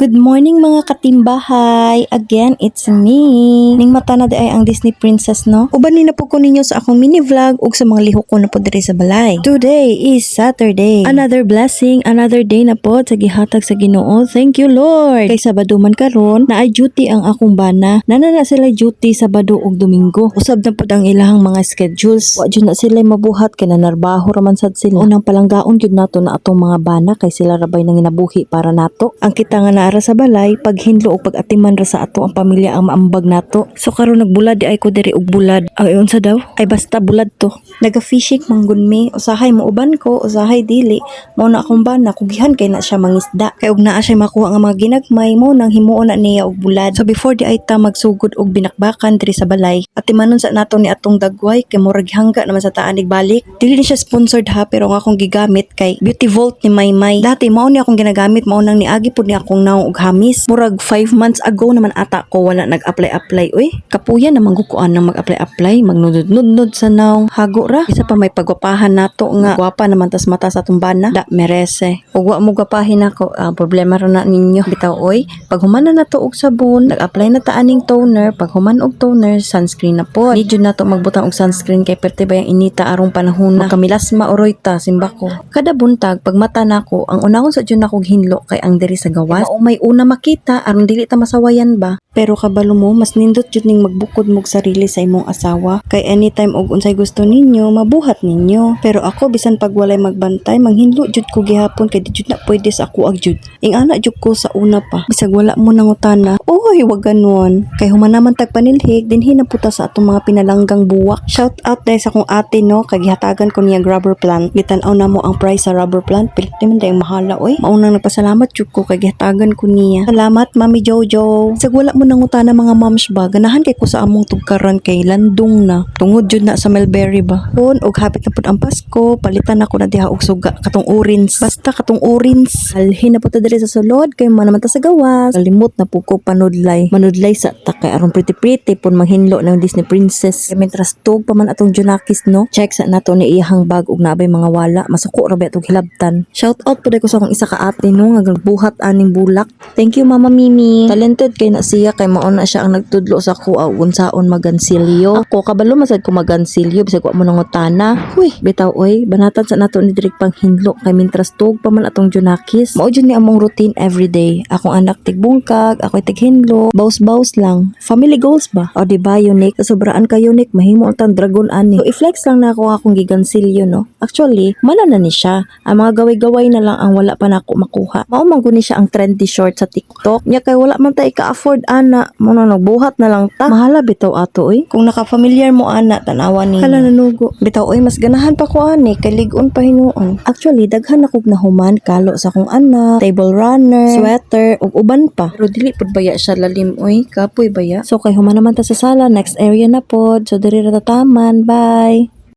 Good morning mga katimbahay. Again, it's me. Ning mata na di ay ang Disney Princess, no? Uban ni na po ko ninyo sa akong mini vlog ug sa mga lihok ko na po diri sa balay. Today is Saturday. Another blessing, another day na po sa gihatag sa Ginoo. Thank you, Lord. Kay Sabado man karon, na ay duty ang akong bana. Nana sila duty Sabado ug Domingo. Usab na pud ang ilahang mga schedules. Wa jud na sila mabuhat kay nanarbaho raman sad sila. Unang palanggaon jud nato na atong mga bana kay sila rabay nang ginabuhi para nato. Ang kita nga naara sa balay, paghinlo o pag-atiman ra sa ato ang pamilya ang maambag nato. So karon nagbulad di ay ko diri og bulad. Ang unsa daw? Ay basta bulad to. Naga-fishing manggun mi, usahay mo uban ko, usahay dili. Mao na akong bana kugihan kay na siya mangisda. Kay og naa siya makuha nga mga ginagmay mo nang himuon na niya og bulad. So before di ay ta magsugod og binakbakan diri sa balay, atimanon sa nato ni atong dagway kay murag hangga naman sa taan balik. Dili ni siya sponsored ha, pero ang akong gigamit kay Beauty Vault ni Maymay. Dati mao ni akong ginagamit, mao nang niagi pud ni akong naong og hamis. Murag 5 months ago naman ata ko wala nag-apply. Uy, kapuyan naman gukuan nang mag-apply. Magnudod-nudnod sa naong hago ra. Isa pa may pagwapahan nato nga gwapa naman tas mata sa tumbana. Da merese. Ug wa mo gwapahin ako, problema ra na ninyo. Bitaw oy, pag human na nato og sabon, nag-apply na ta aning toner. Pag human og toner, sunscreen na pod. Di jud nato magbutang og sunscreen kay perte bayang inita arong panahon na. Kamilasma oroy ta simba ko. Kada buntag pag mata nako, ang unahon sa jud nako hinlo kay ang diri sa gawas. Mao may una makita aron dili ta masawayan ba. Pero kabalo mo, mas nindot jud ning magbukod mog sarili sa imong asawa. Kay anytime og unsay gusto ninyo, mabuhat ninyo. Pero ako bisan pag walay magbantay, manghinlo jud ko gihapon kay di jud na pwede sa ako ag jud. Ing ana jud ko sa una pa. Bisag wala mo nangutana, oy wag ganon. Kay human naman tag panilhig, dinhi na puta sa atong mga pinalanggang buwak. Shout out dahil sa akong ate no, kay gihatagan ko niya rubber plant. Gitan-aw na mo ang price sa rubber plant, pilit man dayong mahala oy. Maunang nagpasalamat jud ko kay gihatagan ko niya. Salamat Mami Jojo. Bisag wala mo nanguta na mga moms ba, ganahan kay ko sa among tugkaran kay landong na tungod jud na sa Melberry ba hon og hapit na pud ang Pasko, palitan ako na diha og suga katong orange, basta katong orange alhin na pud diri sa sulod kay man naman ta sa gawas. Kalimot na pud ko manudlay sa takay aron pretty pud manghinlo ng Disney Princess kay mentras tug pa man atong Junakis no. Check sa nato ni iyang bag og naabay mga wala, masuko ra ba atong hilabtan. Shout out pud ko sa akong isa ka ate no nga buhat aning bulak. Thank you Mama Mimi, talented kay na siya kay mao na siya ang nagtudlo sa kuha unsaon magansilyo. Ako kabalo masad ko magansilyo bisag wa mo nangutana. Huy, bitaw oy, banatan sa nato ni direk panghinlo kay mintras tug pa man atong Junakis. Mao jud ni among routine everyday. Akong anak tigbungkag, ako tighinlo, baus lang. Family goals ba? O di ba unique? Sobraan ka unique, mahimo ang dragon ani. So i-flex lang na ako akong gigansilyo no. Actually, mala na ni siya. Ang mga gaway-gaway na lang ang wala pa nako makuha. Mao man guni siya ang trendy short sa TikTok. Nya kay wala man ta ika-afford ana. Muna nagbuhat na lang ta. Mahala bitaw ato oy. Kung naka-familiar mo ana, tanawa ni. Hala nanugo. Bitaw oy, mas ganahan pa ko ani kay lig-on pa hinuon. Actually, daghan ako nahuman kalo sa akong anak, table runner, sweater ug uban pa. Pero dili pud baya siya lalim oy, kapoy baya. So kay human naman ta sa sala, next area na pod. So diri ra ta taman. Bye.